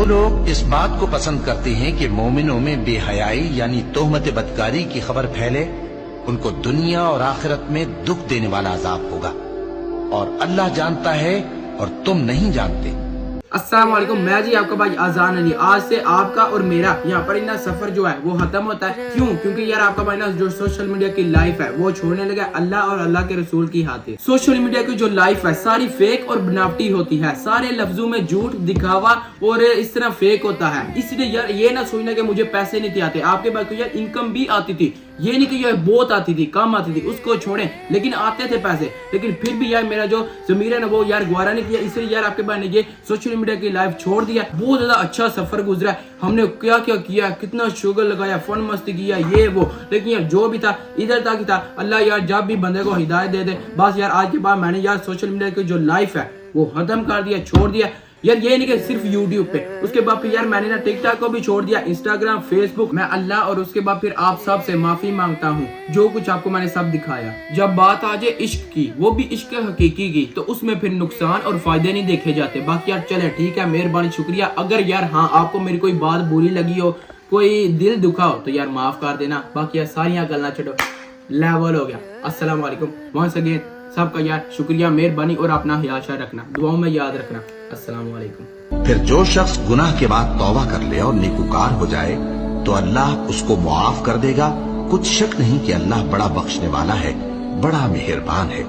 جو لوگ اس بات کو پسند کرتے ہیں کہ مومنوں میں بے حیائی یعنی تہمت بدکاری کی خبر پھیلے، ان کو دنیا اور آخرت میں دکھ دینے والا عذاب ہوگا، اور اللہ جانتا ہے اور تم نہیں جانتے۔ السلام علیکم، میں جی آپ کا بھائی آزان علی۔ آج سے آپ کا اور میرا یہاں پر سفر جو ہے وہ ختم ہوتا ہے۔ کیوں؟ کیونکہ یار آپ کا بھائی جو سوشل میڈیا کی لائف ہے وہ چھوڑنے لگا اللہ اور اللہ کے رسول کی خاطر۔ سوشل میڈیا کی جو لائف ہے ساری فیک اور بناوٹی ہوتی ہے، سارے لفظوں میں جھوٹ، دکھاوا اور اس طرح فیک ہوتا ہے۔ اس لیے یار یہ نہ سوچنا کہ مجھے پیسے نہیں آتے، آپ کے بھائی کو یار انکم بھی آتی تھی، یہ نہیں کہ یہ بہت آتی تھی، کم آتی تھی، اس کو چھوڑیں، لیکن آتے تھے پیسے، لیکن پھر بھی یار میرا جو ضمیر ہے نا وہ یار گوارا نہیں کیا، اس لیے یار آپ کے بھائی نے یہ سوشل میڈیا کی لائف چھوڑ دیا۔ بہت زیادہ اچھا سفر گزرا ہے، ہم نے کیا کیا، کتنا شوگر لگایا، فن مستی کیا، یہ وہ، لیکن یار جو بھی تھا ادھر تک ہی تھا۔ اللہ یار جب بھی بندے کو ہدایت دے دے، بس یار آج کے بعد میں نے یار سوشل میڈیا کی جو لائف ہے وہ ختم کر دیا، چھوڑ دیا یار۔ یہ نہیں کہ صرف یوٹیوب پہ، اس کے بعد پھر یار میں نے نا ٹک ٹاک کو بھی چھوڑ دیا، انسٹاگرام، فیس بک۔ میں اللہ اور اس کے بعد پھر آپ سب سے معافی مانگتا ہوں، جو کچھ آپ کو میں نے سب دکھایا۔ جب بات آ جائے عشق کی، وہ بھی عشق حقیقی کی، تو اس میں پھر نقصان اور فائدے نہیں دیکھے جاتے۔ باقی یار چلے ٹھیک ہے، مہربانی، شکریہ۔ اگر یار ہاں آپ کو میری کوئی بات بری لگی ہو، کوئی دل دکھا ہو، تو یار معاف کر دینا۔ باقی یار ساریاں گلنا چھڑو، لیول ہو گیا۔ السلام علیکم ونس اگین، سب کا یار شکریہ، مہربانی، اور اپنا خیال رکھنا، دعاؤں میں یاد رکھنا۔ السلام علیکم۔ پھر جو شخص گناہ کے بعد توبہ کر لے اور نیکوکار ہو جائے تو اللہ اس کو معاف کر دے گا۔ کچھ شک نہیں کہ اللہ بڑا بخشنے والا ہے، بڑا مہربان ہے۔